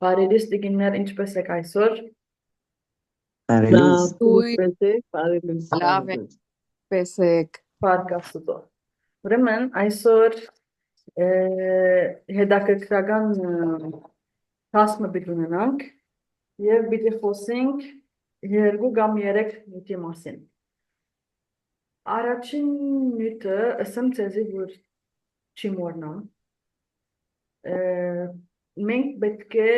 Բարերիս տիկիններ, ինչպես եք այսօր։ Բարելույս։ Լավ է, պես եք։ Փառք Աստծո։ Ուրեմն այսօր հետաքրքրական հասմը պիտի ունենանք եւ պիտի խոսենք 2 կամ 3 նյութի մասին։ Առաջին նյութը ասեմ ցեզի որ չի մոռնամ։ Մենք պետք է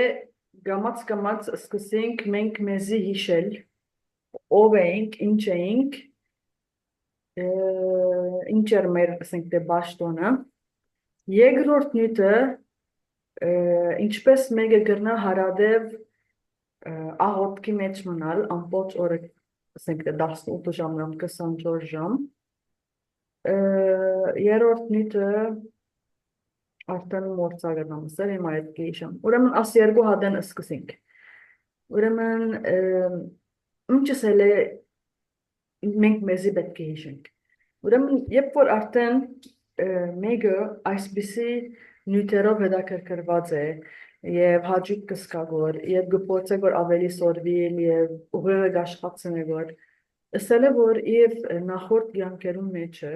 գամած սկսենք մենք մեզի հիշել ով ենք, ինչ ենք, ինչ էր մեր ասենք թե բաշտոնը։ Երկրորդ նյութը ինչպես մեկը գրնա հարադև աղոտքի մեջ մնալ ամբողջ օրը ասենք թե 18 ժամն 24 ժամ։ Երրորդ նյութը արդեն մորցակը նամսեր հիմա այդ գեիշամ։ Ուրեմն աս երկու հատեն սկսենք։ Ուրեմն ինչս էլ է մենք մեզի պետք է հիշենք։ Ուրեմն երբ որ արդեն մեկը այսպիսի նյութերով հետաքրքրված է եւ հաճույք կսկա որ եւ գործե որ ավելի սորվիլ եւ ուղեղը աշխատցնե որ ասել է որ եւ նախորդ կյանքերում մեջը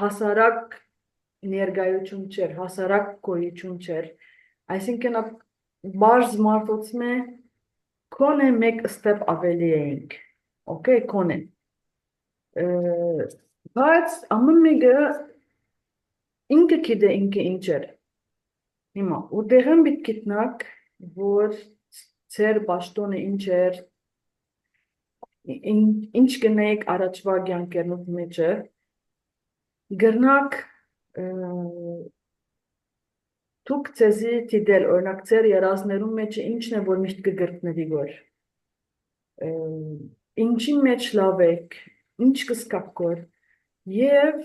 հասարակ ներգայություն չէր, հասարակ գոյություն չէր, այսինքն բարձ մարդոցմե կոնե մեկ ստեպ ավելի էինք, okay, կոնե, բայց ամեն մեկը ինքը գիտե ինքը ինչ էր, հիմա, ուտեղն պիտի գիտնաք, որ ձեր բաշտոնը ինչ էր, ինչ կնեիք առաջվա կյանքերնուց մեջը, գրնաք դուք ցեզի դիտել օրինակ ձեր երազներում մեջ ինչն է որ միշտ կգրտնվի որ ինչի մեջ լավ եք ինչ կսկաք որ եւ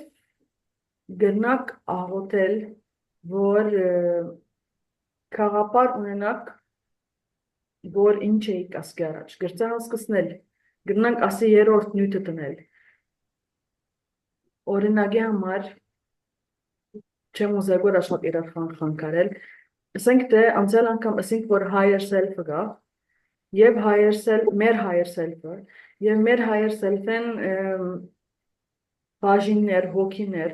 գրնաք աղոթել որ խաղապար ունենաք որ ինչ եք ասկի առաջ գրծա հասկացնել գրնանք ասի երրորդ նյութը տնել օրինակի համար չեմ ուզել որ աշխատի իրար խանգարել, ասենք թե անցյալ անգամ ասենք որ higher self-ը գա, եւ higher self, մեր higher self-ը, եւ մեր higher self-ն բաժիններ, հոգիներ,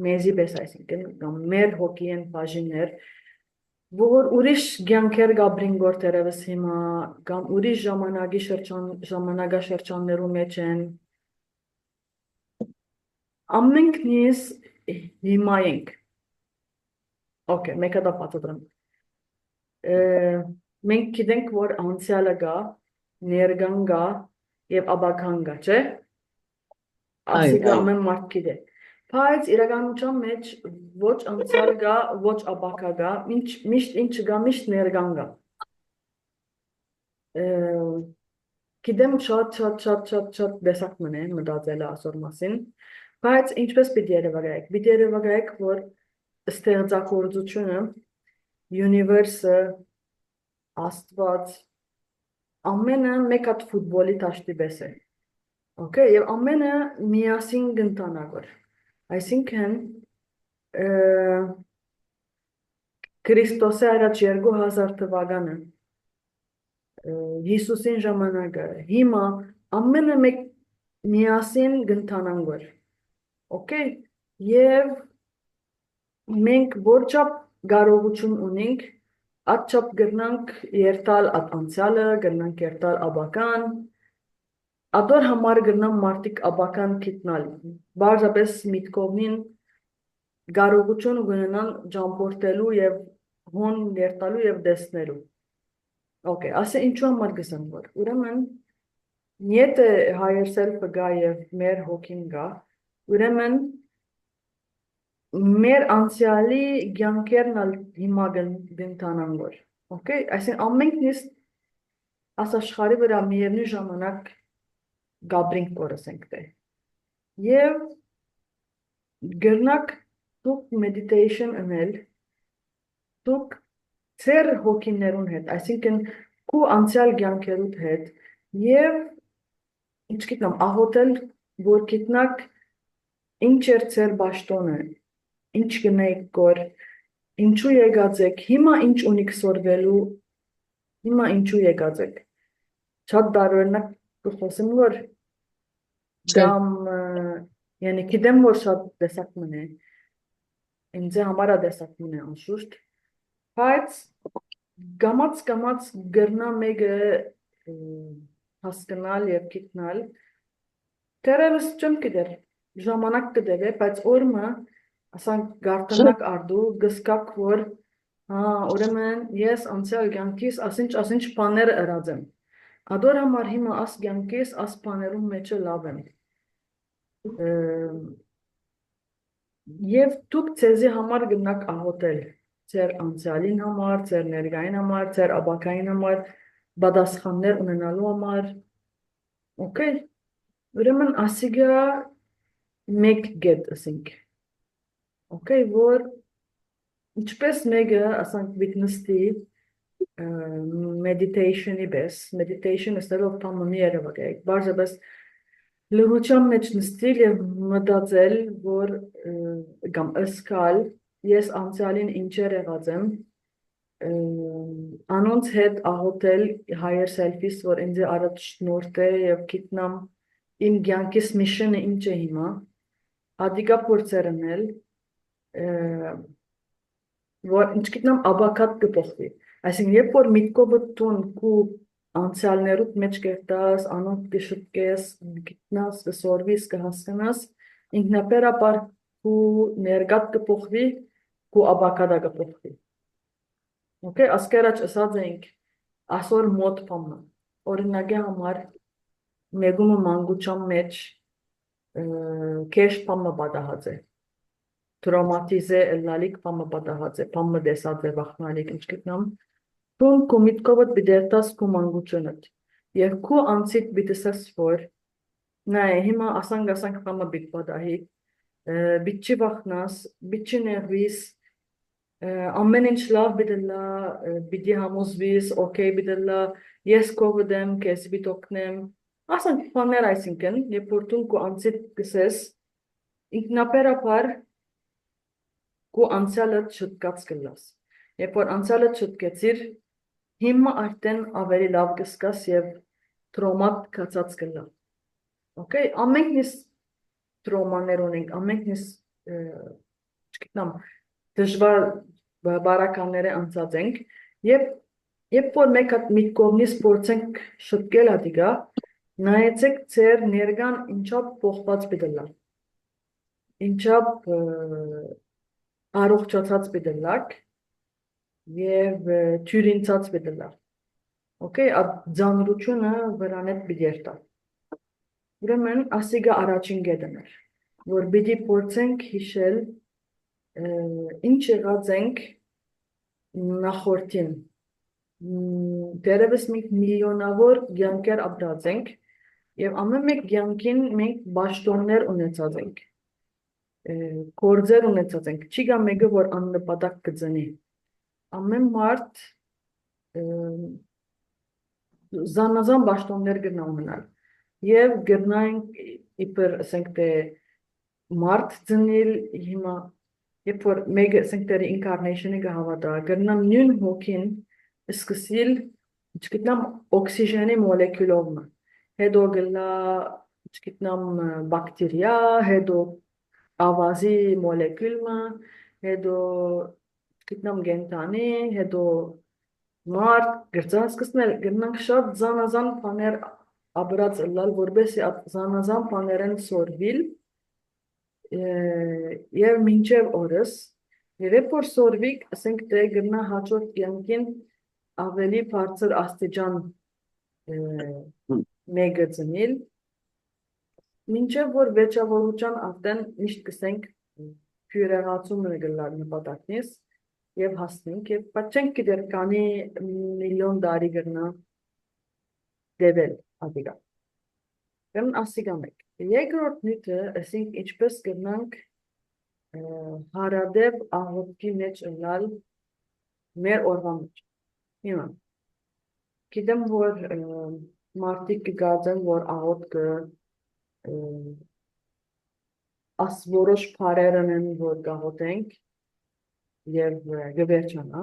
մեզի պես այսինքն կամ մեր հոգին բաժիններ, որ ուրիշ կյանքեր գաբրին որ տերևս հիմա, կամ ուրիշ ժամանակաշրջաններում մեջ են, ամենքնից հիմա ենք, Okay, մեկը դա պատճառում։ Մենք գիտենք, որ անցյալը գա, ներկան գա եւ ապագան գա, չէ՞։ Ասիկա ամեն մարդ գիտե։ Բայց իրականության մեջ ոչ անցյալ գա, ոչ ապագա գա, միշտ ինչ գա, միշտ ներկան գա։ Գիտեմ շատ դեսակ մնե մտածել ասոր մասին, բայց ինչպես պիտի երևակայեք։ Պիտի երևակայեք, որ ստեղծագործությունը, universe-ը, Աստված, ամենը մեկ հատ ֆուտբոլի տաշտի պես է, okay, եւ ամենը միասին գնտանագոր, այսինքն Քրիստոսի առաջ 2000 թվականը, Հիսուսին ժամանակը, հիմա ամենը մեկ միասին գնտանանգոր, okay, եւ մենք որչափ կարողություն ունենք, այդչափ գրնանք երթալ անցյալը, գրնանք երթալ ապագան, ադոր համար գրնան մարդիկ ապագան գիտնալ, բարձրապես միտքովնին կարողություն ունենան ճամփորդելու եւ հոն երթալու եւ տեսնելու։ Okay, ասե ինչու համար գսեմ որ։ Ուրեմն եթե higher self-ը գա եւ մեր հոգին գա, ուրեմն մեր անցյալի կյանքերն հիմա գնտանան որ, okay, այսինքն ամենքնից աշխարհի վրա միևնույն ժամանակ գաբրինք կորսենք թե, եւ գրնակ դուք meditation անել, դուք ձեր հոգիներուն հետ, այսինքն քու անցյալ կյանքերուդ հետ, եւ ինչ գիտնամ աղոթել, որ գիտնաք ինչ էր ձեր բաշտոնը, ինչ կնեիք գոր, ինչու եկած եք, հիմա ինչ ունիք սորվելու, հիմա ինչու եկած եք։ Շատ տարօրինակ կխոսեմ, որ կամ yani գիտեմ, որ շատ տեսակ մնե, ինձ համար է տեսակ մնե անշուշտ, բայց կամաց գրնա մեկը հասկանալ և գիտնալ, դեռևս չեմ գիտեր, ժամանակ կդևե, բայց օրմը, ասանք գարտնակ արդու, գսկակ, որ ուրեմն ես անցյալ կյանքիս ասինչ բաներ ըրած եմ։ Ադոր համար հիմա աս կյանքիս աս բաներում մեջը լավ եմ։ Եվ դուք ձեզի համար գնաք աղոթել, ձեր անցյալին համար, ձեր ներկային համար, ձեր ապագային համար, պատասխաններ ունենալու համար, օքեյ, ուրեմն ասիգա մեկ գետ ասենք, օքեյ, որ ինչպես մեկը, ասանք վիտնստի, meditation-ի պես, meditation ըստելով պամոնի երևակ եք, բարձրապես լրության մեջ նստիլ և մտածել, որ կամ ըսկալ, ես անցյալին ինչեր եղած եմ, անոնց հետ աղոթել higher self-իս, որ ինձ առաջ շնորհ է և գիտնամ իմ կյանքիս միշենը ինչ է հիմա, ադիկա փորձեր անել, որ ինչ գիտնամ աբակատ կփոխվի։ Այսինքն, երբ որ միտքովդ տուն քու անցյալներուդ մեջ կերտաս, անոնց կշտկես, գիտնաս, կսորվիս, կհասկանաս, ինքնաբերաբար քու ներկատ կփոխվի, քու աբակատը կփոխվի։ Okay, ասկերաչ ասած էինք, ասոր մոտ պամը, օրինակի համար մեգումը մանգուչան մեջ կեշ պամը պատահած է, տրոմատիզե լալիք պամը պատահած է, պամը դեսած է վախնալիք, ինչ գիտնամ, Տուն քու միտքովդ բիդերտաս քու մանգուչոնըտ, և քու անցիտ բիտսես որ, նայ, հիմա ասանք պամը բիտ պատահի, բիտ չի վախնաս, բիտ չի ներվիս, ամեն ինչ լավ բիդելա, բիդի համոզվիս, օքեյ բիդելա, ես կովդեմ, կես բիտ օգնեմ, ասանք պաներ այսինքն, երբ որ տուն քու անցիտ կսես, ինքնաբերաբար քու անցյալը շտկած կլաս, երբ որ անցյալը շտկեցիր, հիմա արդեն ավելի լավ կսկաս և տրոմատ կացած կլա։ Okay, ամենքնիս տրոմաներ ունենք, ամենքնիս չգիտնամ, դժվար բարականները անցած ենք, երբ որ մեկ հատ միտքովնից փորձենք շտկել ադիգա, նայեցեք ձեր ներկան ինչապ փոխված պիտելա, ինչապ առողջացած պիտելակ, և թյուրինցած պիտելա, okay, ձանրությունը վրանետ բիդերտա, ուրեմն ասիգա առաջին գետն էր, որ բիդի փորձենք հիշել, ինչ եղած ենք նախորդին, դերևս մենք միլիոնավոր կյանքեր ապրած ենք, և ամեն մեկ կյանքին մենք բաշտոններ ունեցած ենք, գործեր ունեցած ենք, չի գա մեկը, որ աննպատակ կծնի, ամեն մարդ զանազան բաշտոններ գնա ունենալ, և գնայինք իպր, ասենք թե մարդ ծնիլ հիմա, երբ որ մեկը, ասենք թե incarnation-ը կհավատա, գնամ նույն հոգին սկսիլ, չգիտնամ օքսիժենի մոլեկուլովը, հետո գլա, չգիտնամ բակտերիա, հետո ավազի մոլեկուլը, հետո չգիտնամ գենտանի, հետո մարդ, գրծան սկսնել, գնանք շատ զանազան բաներ ապրած ըլլալ, որբեսի զանազան բաներեն սորվիլ, և մինչև օրս, և երբ որ սորվիկ, ասենք թե գնա հաջորդ կյանքին ավելի բարձր աստիճան մեկը ծնիլ, մինչև որ վեճավորության արդեն միշտ կսենք փյուրեղացում գլար նպատակնից և հասնենք, և բայց չենք գիտեր կանի միլիոն դարի գրնա դեվել ադիգա։ Կն ասիգա մեկ։ Երկրորդ նյութը, ասենք ինչպես գնանք հարադև աղոտքի մեջ ըլլալ մեր օրվա մեջ։ Հիմա, գիտեմ, որ մարդիկ կգածեն, որ աղոտքը որոշ պարերն են, որ գաղոտենք, եւ գվերջանա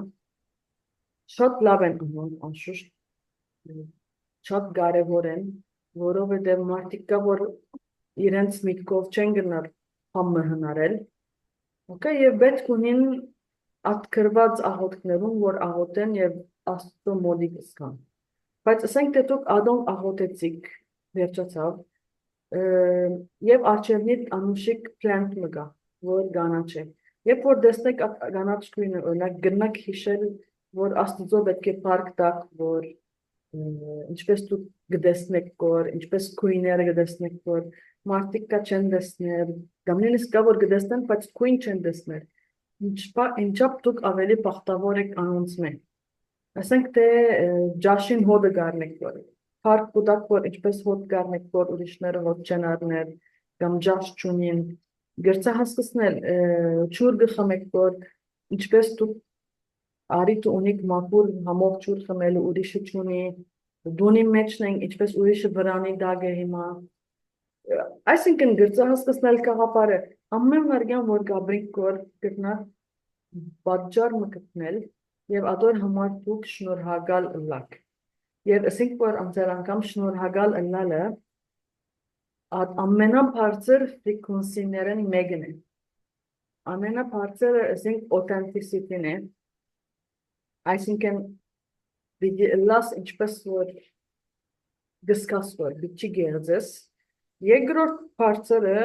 շատ լավ են անում անշուշտ շատ կարևոր են որովհետեւ մարդիկ կա որ իրենց միտքով չեն գնալ համը հնարել okay եւ պետք ունին ատկրված աղոթքներում որ աղոթեն եւ աստծո մոդիկ սկան բայց ասենք թե դուք ադոն աղոթեցիք վերջացավ եւ արջևնիդ անուշիկ պլանտ մգա որ գանաչ է երբ որ դեսնեք գանաչ քույնը օրինակ գնաք հիշել որ աստծո պետք է парք տակ որ ինչպես դուք գտեսնեք որ ինչպես քույները գտեսնեք որ մարդիկ կա չեն դեսնել կամ նույնիսկ կա որ գտեսնեն բայց քույն չեն դեսնել ինչապ դուք ավելի բախտավոր եք անոնցմեն ասենք թե ջաշին հոդը գարնեք որ парք կուտակ որ ինչպես հոդ գարնեք որ ուրիշները հոդ չեն առնել կամ ջաշ չունին գրծա հասկացնել ճուր գխմեք որ ինչպես դուք արիտ ունիք մակուր համով ճուր խմելու ուրիշը չունի դունի մեջն են ինչպես ուրիշը վրանի դագ է հիմա այսինքն գրծա հասկացնել կաղապարը ամեն վարգյան որ գաբրիկ որ գտնա պատճառ մկտնել եւ ադոր համար դուք շնորհակալ ըլլաք եւ ասենք որ անցյալ անգամ շնորհակալ ըլլալը ամենաբարձր ֆրեկվենսիներն մեկն է ամենաբարձրը ասենք օթենտիսիտին է այսինքն դիտի լաս ինչպես որ դիսկաս որ դիչի գերձես երկրորդ բարձրը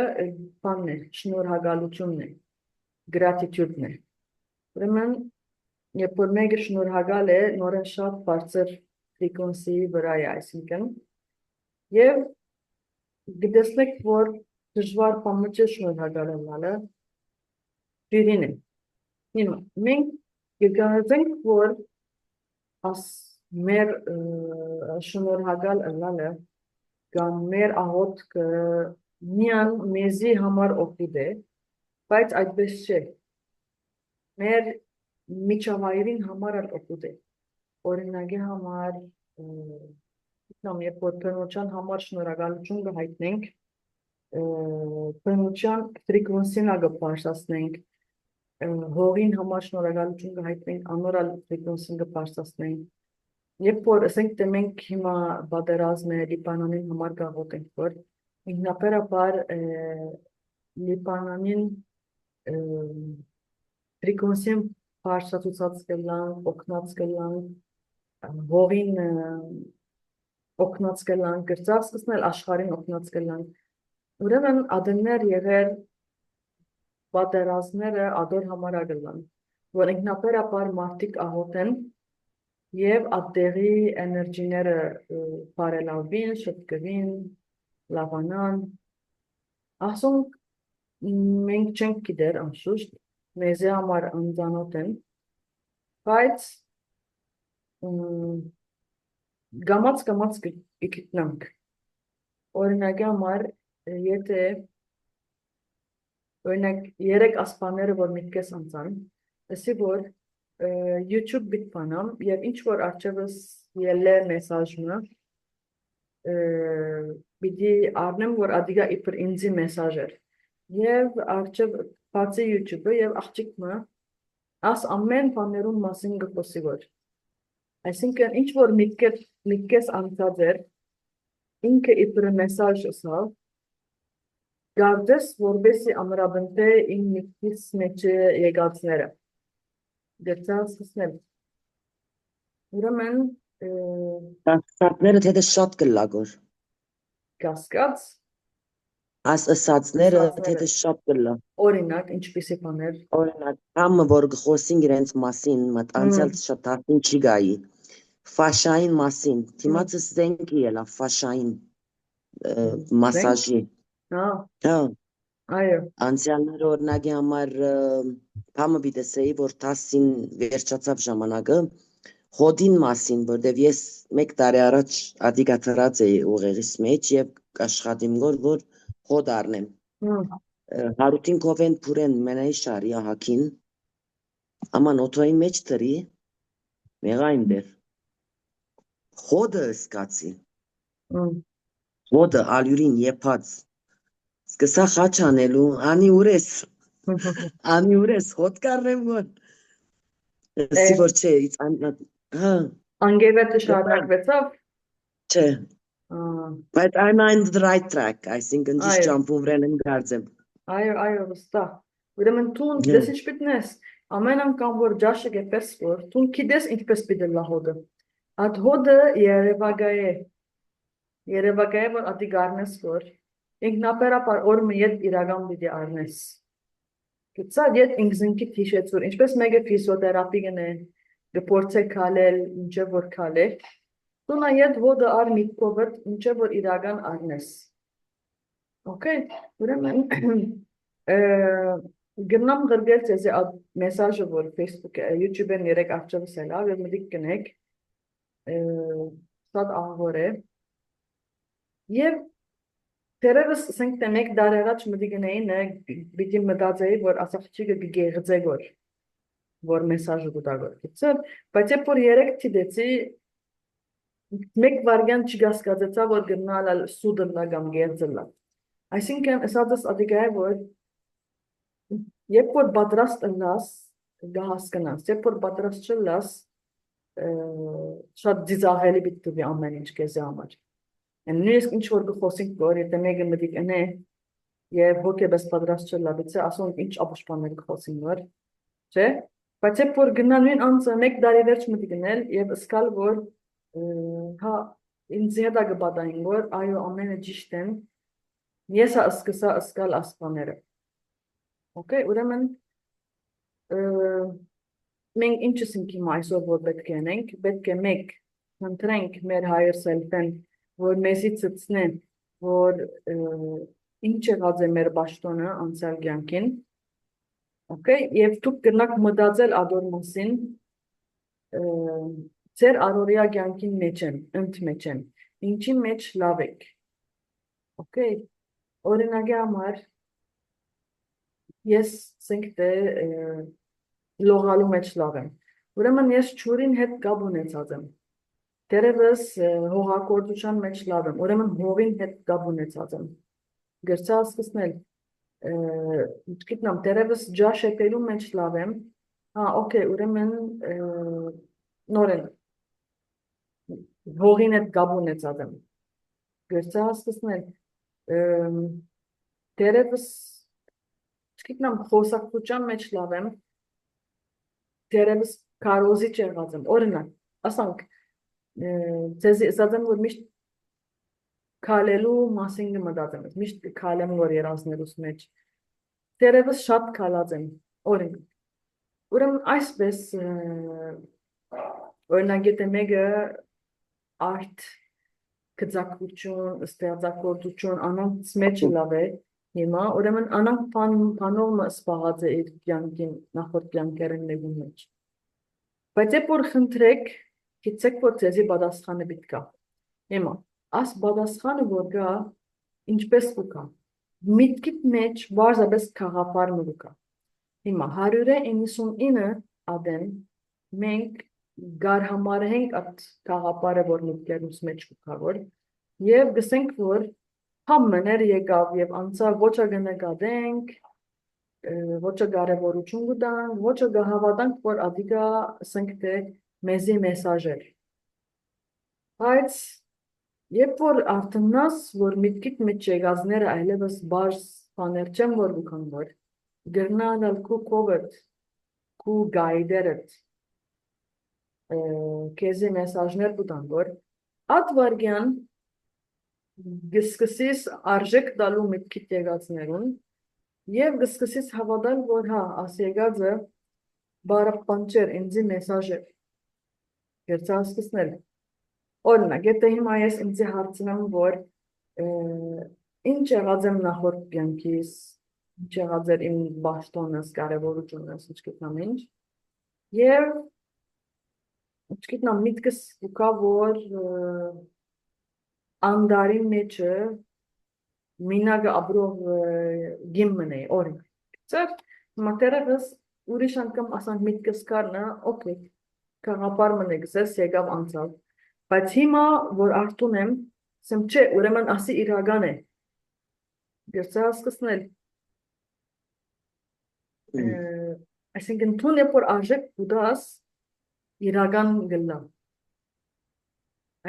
բանն է շնորհակալությունն է gratitude-ն է ուրեմն երբ որ մեկը շնորհակալ է նորեն շատ բարձր ֆրեկվենսիի վրա է այսինքն եւ գտեսնեք որ դժվար բանը չէ շնորհակալ ըլլալը դիրին է հիմա մենք գիտենք որ as մեր շնորհակալ ըլլալը կամ մեր աղոթքը միան մեզի համար օգուտ է բայց այդպես չէ մեր միջավայրին համար օգուտ է օրինակի համար Կամ երբ որ բնության համար շնորհակալություն կհայտնենք, բնության ֆրեկվենսին կբարձրացնենք, հողին համար շնորհակալություն կհայտնենք, անորալ ֆրեկվենսին կբարձրացնենք։ Երբ որ ասենք թե մենք հիմա պատերազմ է Լիբանանին համար գաղութենք, որ ինքնաբերաբար Լիբանանին ֆրեկվենսին բարձրացած կլան, օգնած կլան, հողին օգնած կլան, գրծածքն աշխարհին օգնած կլան։ Ուրեմն ադեններ եղեր պատերազմները ադոր համար ագլան, որ ինքնաբերաբար մարդիկ աղոթեն եւ ատեղի էներգիները բարելավին, շտկվին, լավանան։ Ասոնք մենք չենք գիտեր անշուշտ, մեզ համար անծանոթ են, բայց գամած գտնանք։ Օրինակի համար, եթե օրինակ երեք ասպաները, որ միտքես անցան, ասի որ YouTube բիտպանամ եւ ինչ որ արջևս ելե մեսաժը պիտի առնեմ որ ադիգա իբր ինձի մեսաժեր եւ արջև բացի YouTube-ը եւ աղջիկը աս ամեն բաներում մասին գխոսի որ այսինքն ինչ որ միտքես անցած էր ինքը իբր մեսաժ ասավ գարդես որբեսի ամրաբնթե իմ միտքիս մեջ եկածները Գերծած սկսնել։ Ուրեմն Կասկածները թե շատ կլագոր։ կասկած Աս ասածները թե շատ կլա։ օրինակ ինչպիսի բաներ Օրինակ համը որ գխոսին իրենց մասին մտանցյալ շատ արդեն չի գայի։ Ֆաշային մասին, թիմացը զենքի ելա ֆաշային մասաժի։ Հա։ Այո։ Անցյալներ օրինակի համար համը բիտեսեի որ տասին վերջացավ ժամանակը հոդին մասին, որտեվ ես մեկ տարի առաջ ադիգա թրած էի ուղեղիս մեջ եւ աշխատիմ որ հոդ առնեմ։ Հարութին կովեն փուրեն մենայի շարի ահակին աման օթոյի մեջ տրի մեղային բեր հոդը սկացի հոդը ալյուրին եփած սկսա խաչ անելու անի ուրես հոդ կառնեմ որ Սի որ չէ, հա, Անգևետը շարունակվեցավ։ չէ, Ա, but I'm on the right track, այսինքն ճիշտ Այո, ճամփուն վրան եմ գարձեմ։ այո, վստահ։ Ուրեմն տուն Հա, դες ինչ պիտնես, ամեն անգամ որ ջաշը գպես որ, տուն գիտես ինչպես պիտի լա հոդը։ Այդ հոդը երևակայ որ ատի գարնես որ, ինքնաբերաբար օր մի ետ իրական պիտի արնես։ Գծա ետ ինքզնքի թիշեց որ, ինչպես մեկը ֆիզիոթերապի գնե, գպորցե քալել, ինչը որ քալել, տունա ետ հոդը ար միտքովդ, ինչը որ իրական արնես։ Okay, ուրեմն գնամ գրգել ձեզի այդ մեսաժը, որ Facebook-ը, YouTube-ն երեք արջավս է լավ, և մտիկ կնեք, սատ աղոր է, և դերևս սենք թե մեկ դար առաջ մտիկ գնեին է, բիդի մտածեի, որ ասախչիկը գեղձե որ մեսաժը գուտագոր գիցր, բայց եբ որ երեք թիդեցի, մեկ վարգյան չգասկածեցա, որ գնալ սուդըլա կամ գեղձելա։ Այսինքն, ասածս ադիգա է, որ երբ որ պատրաստ ընլաս, գահասկնաս, երբ որ պատրաստ չլաս, շատ ձիզաղելի բիտ տվի ամեն ինչ կեզի համար։ Նույնիսկ ինչ որ գխոսինք, որ եթե մեկը մտիկ ընե, և հոգեբես պատրաստ չլա, բիցե ասոնք ինչ ապուշպաններ գխոսին որ, չէ, բայց երբ որ գնա նույն անձը մեկ դարի վերջ մտիկ ընել, և սկալ որ, հա, ինձ հետա գպատային, որ այո ամենը ճիշտ են, ես սկսա սկալ ասպաները։ Okay, ուրեմն մենք ինչս ենք հիմա այսօր որ պետք է մեկ խնդրենք մեր higher self-ին, որ մեզի ցցնեն, որ ինչ եղած է մեր պաշտոնը անցյալ կյանքին, okay, եւ դուք գնաք մտածել ադոր մասին, ձեր առօրյա կյանքին մեջ են, մեջ են, ինչի մեջ լավ եք, okay, օրինակի համար ես սենք թե լողալու մեջ լավ եմ, ուրեմն ես չուրին հետ կապ ունեցած եմ, դերևս հողագործության մեջ լավ եմ, ուրեմն հողին հետ կապ ունեցած եմ, գրծա սկսնել, գիտնամ, դերևս ջաշ եկելու մեջ լավ եմ, okay, ուրեմն նորեն, հողին հետ կապ ունեցած եմ, գրծա սկսնել, դերևս Չգիտնամ խոսակցության մեջ լավ եմ, դերևս կարոզիչ եղած եմ, օրինակ, ասանք, ձեզի ասած եմ, որ միշտ քալելու մասին մտածեմ, միշտ քալեմ որ երազներուս մեջ, դերևս շատ քալած եմ, օրինակ, ուրեմն այսպես, օրինակ եթե մեկը արդ գծակցություն, ստեղծագործություն, անոնց մեջ լավ է, հիմա, ուրեմն անանք պանողը սպաղած է իր կյանքին, նախորդ կյանքերին նեգում մեջ։ Բայց եբ որ խնդրեք, գիցեք, որ ձեզի բադասխանը բիտ կա։ Հիմա, աս բադասխանը որ կա, ինչպես կուկա, միտքիտ մեջ վարզաբես կաղապար մը կուկա։ Հիմա, 199 ադեն, մենք գարհամարհենք at կաղապարը, որ միտքերուս մեջ կուկա, որ, և գսենք, որ համմներ եկավ և անցավ ոչը գնեկադենք, ոչը կարևորություն գտանք, ոչը գահավատանք, որ ադիգա սենք թե մեզի մեսաժեր։ Բայց երբ որ արդնաս, որ միտքիտ մեջ եղածները այլևս բարս բաներ չեմ որ գուքան որ, գրնանալ կու կովդ, կու գայդերդ, կեզի մեսաժներ գուտան որ, at վարգյան գսկսիս արժեք տալու միտքիտ եղածներուն և գսկսիս հավատալ, որ հա, աս եղածը բարապանչեր, ինձի մեսաժ էր, գերցա սկսնել։ Օրինակ, եթե հիմա ես ինձի հարցնեմ, որ ինչ եղած եմ նախորդ կյանքիս, ինչ եղած էր իմ բաշտոնս, կարևորությունս, ինչ գիտնամ ինչ, և ինչ գիտնամ միտքս ուկա, որ անդարի մեջը մինագը աբրով գիմմն է, օրինակ, ծեր, մատերևս ուրիշ անգամ ասանք միտքս կարնա, okay, կաղապար մն եկսես, եկավ անցավ, բայց հիմա, որ արդուն եմ, սեմ չէ, ուրեմն ասի իրական է, գերցա սկսնել, այսինքն թուն եբ որ արժեք կուդաս, իրական գլա։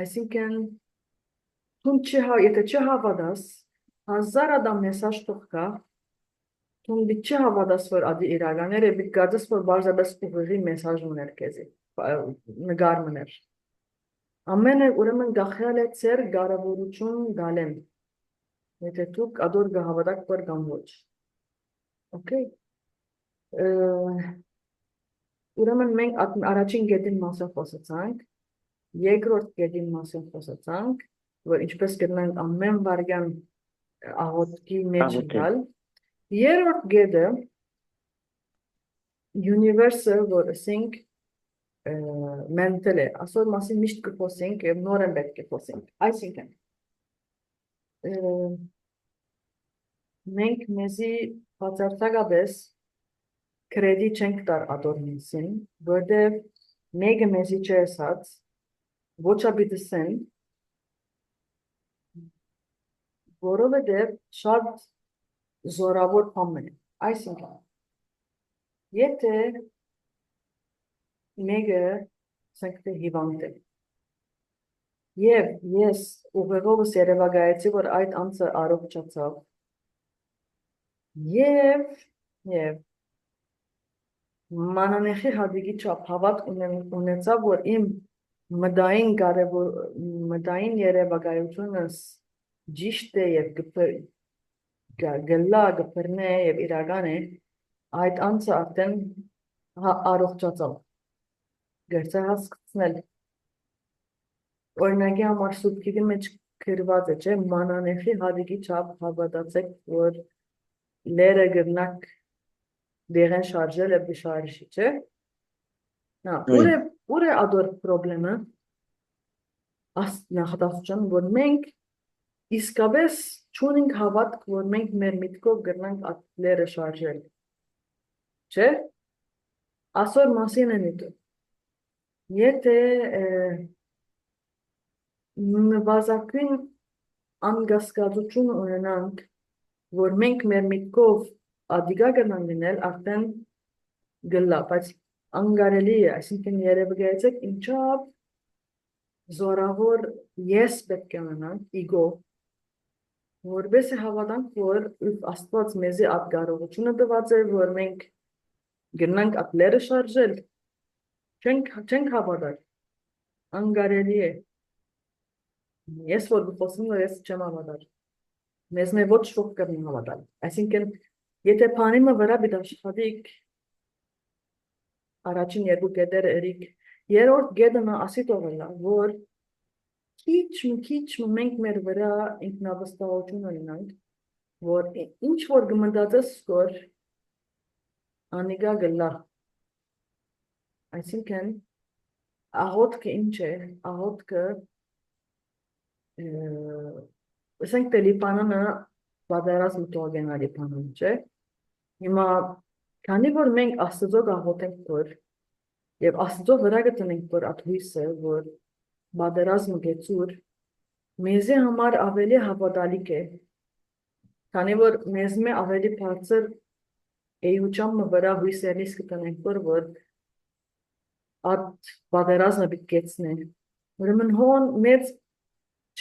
Այսինքն, եթե չհավատաս, 1000 ադամ մեսաժ թողքա, Tun bütçe havadası var adı İraganere bir gardas var bazı bes uğri mesaj mı herkesi ngar mı ner. Amene uremen gahyalet ser garavuruçun galem. Nete tuk ador gahavadak var gamvoç. Okay. Uremen men araçın gedin masaf olsatsank, yegrot gedin masaf olsatsank, ve içpes gedin ammen vargen ahotki meçgal. Yerort gede Universal որ ասենք mental է, ասոր մասին միշտ կփոսենք եւ նորեն պետք է խոսենք։ Այսինքն մենք մեզի բացարձակապես կրեդի չենք տար ադորնիսին, որտեղ մեկը մեզի չէ ասած, ոչաբիդսեն, որովհետեւ շատ զորավոր բան է։ Այսինքն Եթե մեկը սենքտե հիվանդ է եւ ես ուղեղովս երևակայեցի որ այդ անձը առողջացավ եւ մանանեխի հադիգի չափ հավատ ունեցավ որ իմ մտային երևակայությունս ճիշտ է եւ գլա գփրնե եւ իրական է Այդ անձը արդեն առողջացավ։ Գերցե հասկացնել։ Օրինակի համար սուտքերի մեջ գրված է, չէ, մանանեխի հադիգի չափ հավատացեք, որ լերը գրնակ դեղեն շարժել է բշարիշի, չէ։ Նա, ուր է ադոր պրոբլեմը, նախատասության, որ մենք իսկապես չունենք հավատք, որ մենք մեր միտքով գրնանք այդ լերը շարժել։ Չէ, ասոր մասին են իտու։ Եթե նվազակին անգասկացություն ունենանք, որ մենք մեր միտքով ադիգա գնան լինել, արդեն գլա, բայց անգարելի է, այսինքն երևակայեցեք ինչապ զորավոր ես պետք է ունենանք, իգո, որպես է հավատանք, որ Աստված մեզի այդ կարողությունը տված է, որ մենք Գնանք ատլերը շարժել, չենք հավատալ, անգարելի է, ես որ գխոսում որ ես չեմ հավատալ, մեզ մե ոչ ոք կրնի հավատալ, այսինքն, եթե պանիմը վրա բիդաշխատիկ, առաջին երկու գետերը երիկ, երորդ գետը նա ասի տողելա, որ քիչ մենք մեր վրա ինքնավստահություն ունենանք, որ ինչ որ գմնդածես սկոր, Անիգա գլա, այսինքն, աղոտքը ինչ է, աղոտքը, ասենք թե լիպանանը բադարած մտողեն լիպանան, չէ, հիմա, քանի որ մենք աստծո գաղոտենք որ, և աստծո վրա գտնենք որ at հույսը, որ բադարազմ գեցուր, մեզի համար ավելի հավատալիք է, քանի որ մեզ մե ավելի բարձր Էյուչամը վրա հույսերից կտնենք, որ այդ բադերազմը բիտկեցնեն։ Ուրեմն հոն մեծ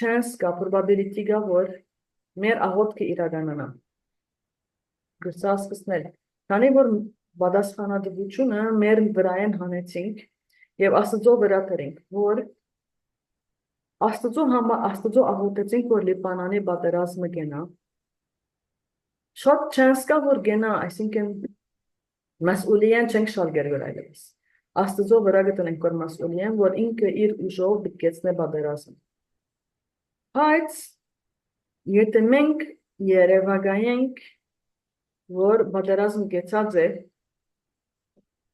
չանս կա, probability կա, որ մեր աղոտքը իրականանա։ Գրսա սկսնել։ Քանի որ բադասխանատվությունը մեր վրայեն հանեցինք եւ Աստծո վրա դրենք, որ Աստծո աղոտեցինք, որ Լիբանանի բادرազմը գնա։ Շատ չանս կա, որ գնա, այսինքն մասուլիան չենք շալգերվել այլևս։ Աստծո վրա գտնենք, որ մասուլիան, որ ինքը իր ուժով բիտկեցնե բادرազմը։ Բայց եթե մենք երևակայենք, որ բادرազմ գեցած է,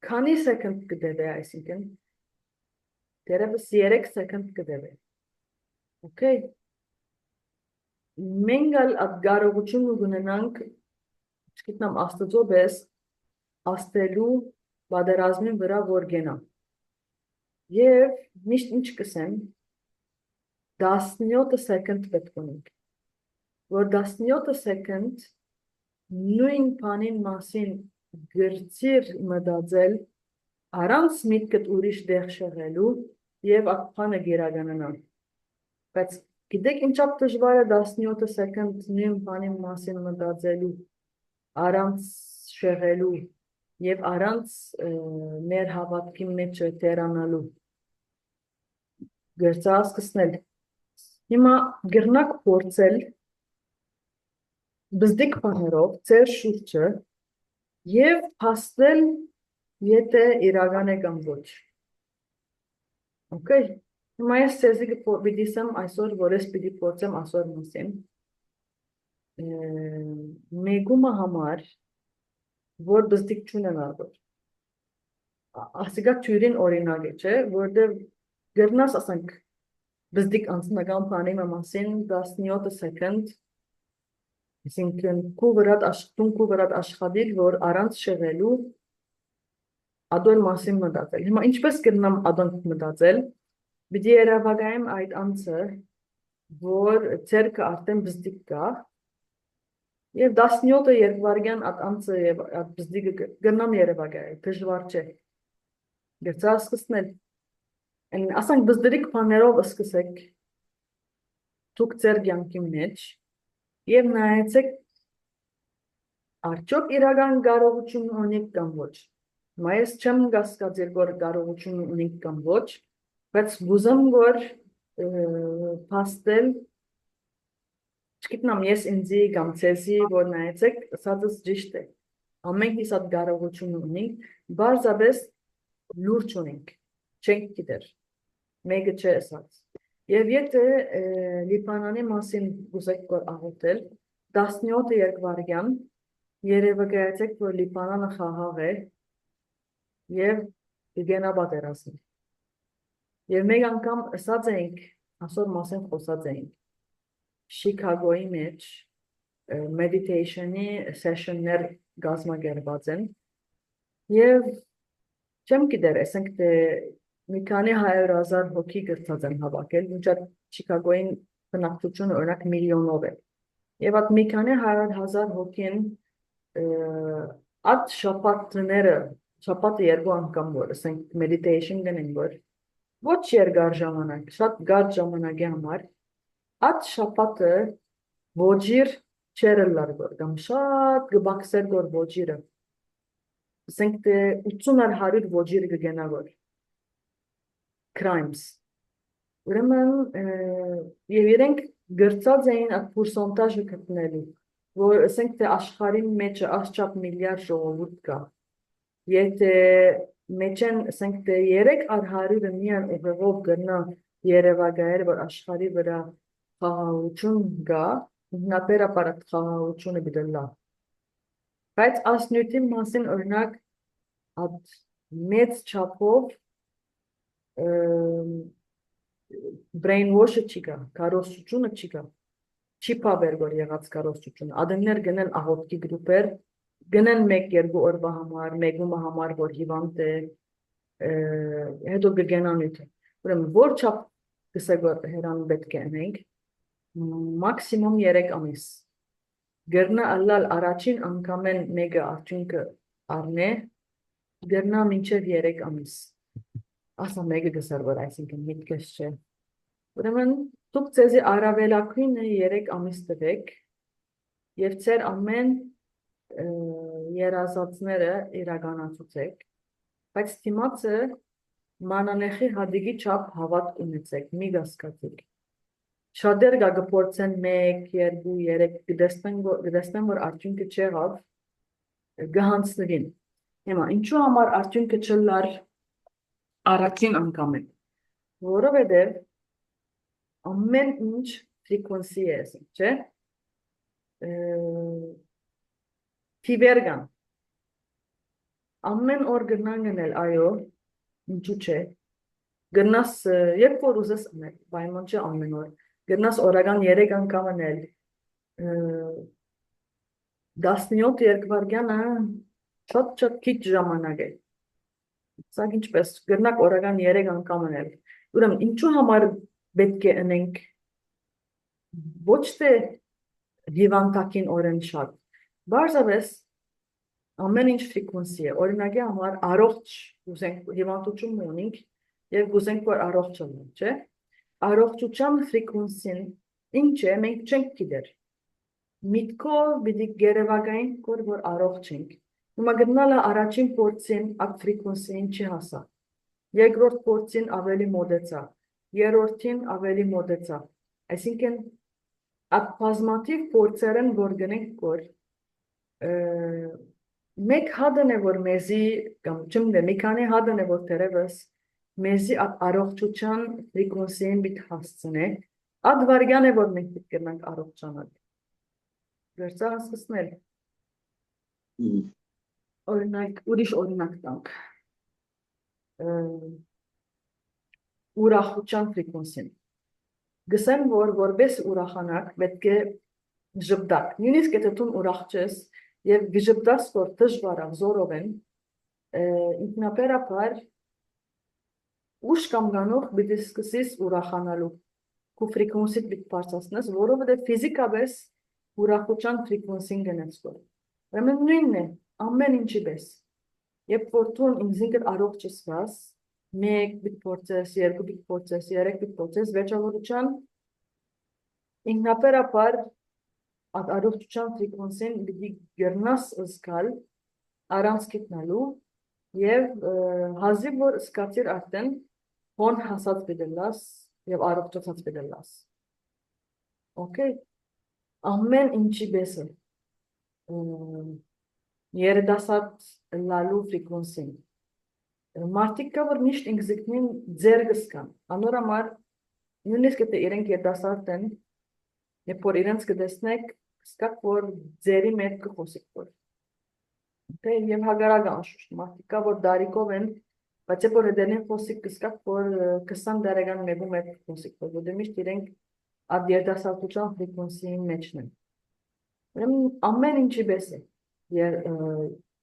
քանի սեկունդ կդեվե, այսինքն, դերևս 3 սեկունդ կդեվե։ Okay. Մենք այդ կարողությունը ունենանք, չգիտնամ Աստծո պես, աստելու բادرազմին վրա որ գնա։ Եվ միշտ ինչ կսեմ, 17 սեկունդ պետք ունենք, որ 17 սեկունդ նույն բանին մասին գրծիր մտածել Առանց միտքդ ուրիշ դեղ շեղելու եւ ակփանը գերականանալ։ Բայց գիտեք ինչա դժվար է 17 սեկունդ նույն բանի մասին մտածելու, առանց շեղելու եւ առանց մեր հավատքի մեջ տերանալու։ Գրծա սկսնել։ Հիմա գրնակ փորձել բզդիկ բաներով ծեր շուրջը եւ փաստել եթե իրական է կամ ոչ։ Okay։ Հիմա ես ցեզի կպիտիսեմ այսօր, որ ես պիտի փորձեմ այսօր մասին։ Մեգումը համար, որ բզդիկ չունենալու։ Ասիկա թյուրին օրինակ է, չէ, որտեղ գրնաս ասենք բզդիկ անձնական բանի մասին 17 սեկունդ, այսինքն քու վրատ աշխատիլ, որ առանց շեղելու ադոն մասին մտածել։ Հիմա ինչպես կգնամ ադոն մտածել, պիտի երևակայեմ այդ անձը, որ ցերկը արդեն բզդիկ կա, եւ 17 երկվարգյան այդ անձը եւ այդ բզդիկը գնամ երևակայել, դժվար չէ։ Գերծա սկսնել։ Ասենք բզդիկ բաներով սկսեք դուք ձեր կյանքի մեջ եւ նայեցեք արդյոք իրական կարողություն ունեք կամ ոչ։ Ես չեմ կասկածել, որ կարողություն ունենք կամ ոչ, բայց ուզում որ փաստել, չգիտեմ, ես ինձի կամ ցեզի որ նայեցեք, ասածս ճիշտ է։ Ամենքից այդ կարողություն ունենք, բարձրապես լուրջ ունենք, չենք գիտեր, մեկը չէ ասած։ Եվ եթե Լիբանանի մասին ուզեք որ աղոթել, 17 երկվարգյան երևակայեցեք, որ Լիբանանը խաղաղ է եւ գենա պատերազմի։ Եվ մեկ անգամ ասած էինք, այսօր մասին խոսած էինք, Շիկագոյի մեջ meditation-ի session-ներ կազմակերպված են եւ չեմ գիտեր, ասենք թե մի քանի 100,000 հոգի գրծած են հավաքել, ոչ Շիկագոյին բնակչությունը օրինակ միլիոնով է։ Եվ այդ մի քանի 100,000 հոգին այդ շաբաթը երկու անգամ որ ասենք meditation գնեն որ ոչ երկար ժամանակ, շատ գարտ ժամանակի համար այդ շաբաթը ոչիր չերելար որ կամ շատ գբաքսեր որ ոչիրը ասենք թե 80-100 ոչիր կգնա որ crimes ուրեմն եւ իրենք գրծած էին այդ պորսենտաժը գտնելու որ ասենք թե աշխարհի մեջ աշխապ միլիարդ ժողովուրդ կա եթե մեջեն ասենք թե 300-100-ը միան ուղեղով գնա երևակայել որ աշխարհի վրա խաղաղություն կա ինքնաբերաբար խաղաղությունը գտելա բայց ասնյութի մասին օրինակ այդ մեծ չափով brainwash-ը չի կա կարողությունը չի կա չի փաբեր որ եղած կարողությունը ադեններ գնեն աղոթքի գրուպեր գնեն 1-2 օրվա համար, մեգումը համար, որ հիվանդ է, հետո կգենան ութը։ Ուրեմն, որ չապ կսեք որ հերան պետք է ընենք, մաքսիմում 3 ամիս։ Գրնա ալլալ առաջին անգամեն մեկը արդյունքը արնե, գրնա մինչև 3 ամիս։ Ասա մեկը կսար որ այսինքն միտքես չէ։ Ուրեմն, դուք ձեզի առավելակույնը 3 ամիս տվեք և ձեր ամեն երազածները իրականացուցեք, բայց թիմացը մանանեխի հադիգի չափ հավատ ունեցեք, մի գասկացիք։ Շատեր գագպորցեն 1, 2, 3, գդեսնեն, որ արդյունքը չեղավ, գհանցնվին։ Հիմա, ինչու համար արդյունքը չլար առաջին անգամ է, որովհետև ամեն ինչ ֆրիկվենսի է, չէ՞։ Թիվեր կան, ամեն օր գնան գնել, այո, ինչու չէ, գնաս, երբ որ ուզես անել, պայման չէ ամեն օր, գնաս օրական 3 անգամ անել, 17 երկվարգյանը շատ քիչ ժամանակ է, սա ինչպես, գնաք օրական 3 անգամ անել, ուրեմն ինչու համար պետք է անենք, ոչ թե հիվանդակին օրեն շատ, բարձավես ամեն ինչ ֆրիկվենսի է։ Օրինակի համար առողջ ուզենք հիվանդություն ունենք եւ ուզենք որ առողջ լինենք, չէ՞։ Առողջության ֆրիկվենսին ինչ է, մենք չենք գիտեր։ Միտքով պիտի գերեվագայինք որ առողջ ենք։ Հիմա գտնալը առաջին փորձին այդ ֆրիկվենսին չհասա։ Երկրորդ փորձին ավելի մոտեցա, երրորդին ավելի մոտեցա։ Այսինքն այդ բազմաթիվ փորձերն որ գնենք որ մեկ հատն է որ մեզի կամ չմդե մի քանի հատն է որ դերևս մեզի առողջության ֆրիկվենսին պիտի հասցնե այդ վարյան է որ մենք պիտի գնանք առողջանալ վերցա հասկացնել օրինակ ուրիշ օրինակ տանք ուրախության ֆրիկվենսին գսեմ որ որպես ուրախանակ պետք է ժպտակ նույնիսկ եթե դու ուրախ ես եւ գժպտաս որ դժվար է զորով են ինքնաբերաբար ուշ կամ գանող պիտի սկսես ուրախանալու քո ֆրիկվենսիդ պիտի բարձրացնես որովհետեւ ֆիզիկապես ուրախության ֆրիկվենսին գնաց որ ուրեմն նույնն է ամեն ինչի պես երբ որ դու ինքնիդ առողջ ես մեկ բիտ փորձես երկու բիտ փորձես երեք բիտ փորձես վերջավորության ինքնաբերաբար առողջության ֆրիկվենսին պիտի գտնաս զգալ առանց գտնալու եւ հազիվ որ սկացիր արդեն հոն հասած բդելաս եւ առողջացած բդելաս օքեյ ամեն ինչի պես է երդասած լալու ֆրիկվենսին մարդիկ կա որ միշտ ինքզիկնին ձերգս կան անորամար նույնիսկ եթե իրենք երդասարդ են երբ որ իրենց կտեսնեք սկաք որ ձերի մեջ կխոսիկ որ դե եւ հագարակ անշուշտ մարդիկ կա որ դարիքով են բայց երբ որ դերին խոսիկ կսկաք որ 20 տարեկան մեկում է խոսիկ որ դե միշտ իրենք այդ երդասարտության ֆրիկվենսիի մեջն են ուրեմն ամեն ինչի պես է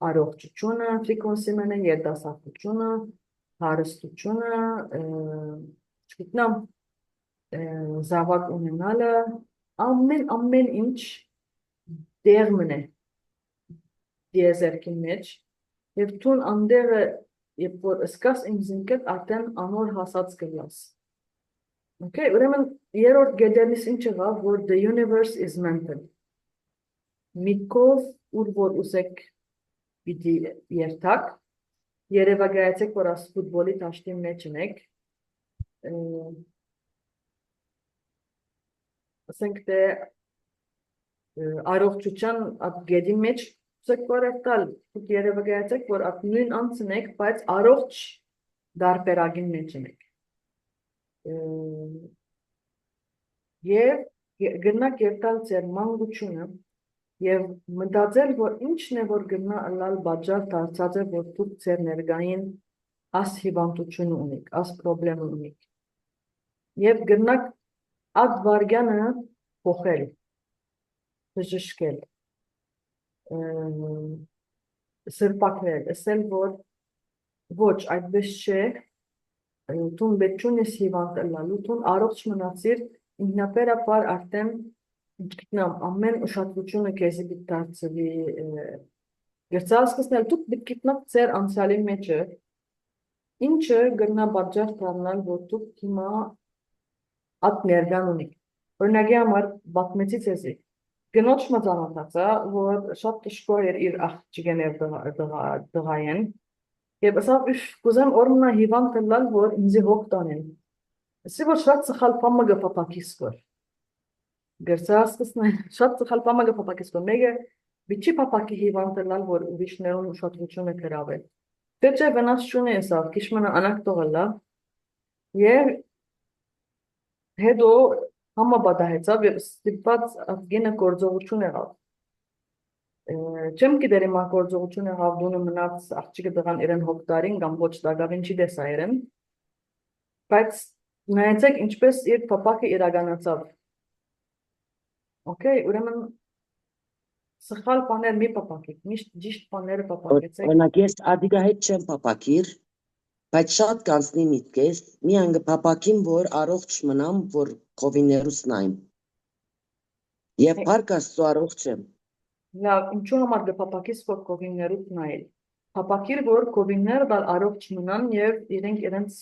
առողջությունը ֆրիկվենսի մենը երդասարտությունը հարստությունը չգիտնամ զավակ ունենալը ամեն ինչ դերմն է դիեզերքի մեջ եւ դու անդերը երբ որ սկաս ինքնիդ արդեն անոր հասած կլաս okay ուրեմն երրորդ գեդերնից ինչ եղավ որ the universe is mental միտքով ուր որ ուզեք պիտի երթակ երևակայեցեք որ աս ֆուտբոլի տաշտի մեջ ունեք ասենք թե առողջության այդ գեդի մեջ ուզեք բարեկտալ երևակայեցեք որ այդ նույն անցն եք բայց առողջ դարբերագին մեջ ունեք եւ գնաք երթալ ձեր մանկությունը եւ մտածել որ ինչն է որ գնա ըլլալ բաժար դարձած է որ դուք ձեր ներգային աս հիվանդություն ունիք աս պրոբլեմ ունիք եւ գնաք այդ վարյանը փոխել բժշկել սրբակվել ասել որ ոչ այդպես չէ դու պետք չունես հիվանդ ըլլալու դու առողջ մնացիր ինքնաբերաբար արդեն Գիտնամ ամեն ուշադրությունը քեզի պիտի դարձվի Գերցասկսնել դուք պիտի գիտնաք ձեր անցյալի մեջը ինչը գտնա բաժար դառնալ որ դուք հիմա այդ ներգան ունիք օրինակի համար բացմեցի ցեզի գնոջ մտածածա որ շատ դժվար էր իր աղջիկներ դղային եւ ասավ կուզեմ օրնա հիվանդ լալ որ ինձ հոգ տանեն ասի որ շատ սխալ բամը գփապակիս որ Գերցասկսնել շատ սխալ բամը գփապակիս որ մեգը Bici papaki hivantırlar var ուրիշներուն ուշադրությունը գրավել։ Դե չէ վնաս չունի ասավ, քիշմանը անակտողալա եւ հետո համապատահեցավ եւ ստիպված افغینը գործողություն եղավ։ Չեմ գիտեր իմ գործողություն եղավ դունը մնաց աղջիկը դղան իրեն հոգտարին կամ ոչ դագավին չի դեսա իրեն։ Բայց նայեցեք ինչպես իր papaki իրականացավ։ Okay, ուրեմն Սխալ բաներ մի պապակեք, միշտ ճիշտ բաները պապակեցեք։ Օրինակ ես ադիգա հետ չեմ պապակիր, բայց շատ կանցնի միտքես, մի անգը պապակին, որ առողջ մնամ, որ կովիներուս նայմ։ Եվ պարկ աստու առողջ եմ։ Լավ, ինչու համար դեպապակիս որ կովիններուտ նայել։ Հապակիր որ կովինները դալ առողջ մնան եւ իրենք իրենց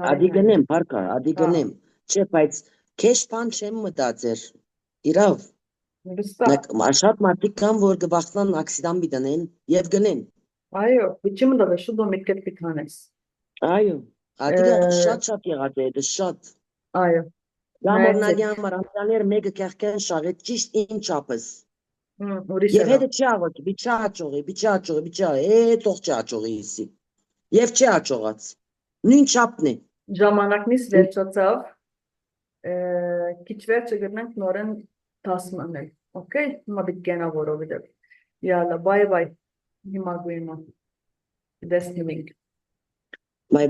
Ադի գնեմ, Փարկա, ադի գնեմ։ Չէ, բայց քեշ բան չեմ մտածեր։ Իրավ, Վստահ։ շատ մարդիկ կան, որ գվախտան ակսիդան բիդանեն եւ գնեն։ Այո, իջի մտածել շուտ միտքդ պիտանես։ Այո, ադիգա շատ եղած է, դա շատ։ Այո։ Լամորնագի համար ամյաներ մեկը կեղքեն շաղետ ճիշտ ինչ չափս։ Ուրիշ Եվ հետը չի աղոտ, բիչա աճողի, թող չի աճողի իսի։ Եվ չի աճողած, նույն չափն է։ Ժամանակնից վերջացավ, քիչ վերջը գտնենք նորեն տասմանել, օքեյ, հիմա պիտի գնա որովհետև, յալա, բայ, հիմա գույնը, դեսնիմինք։ Բայ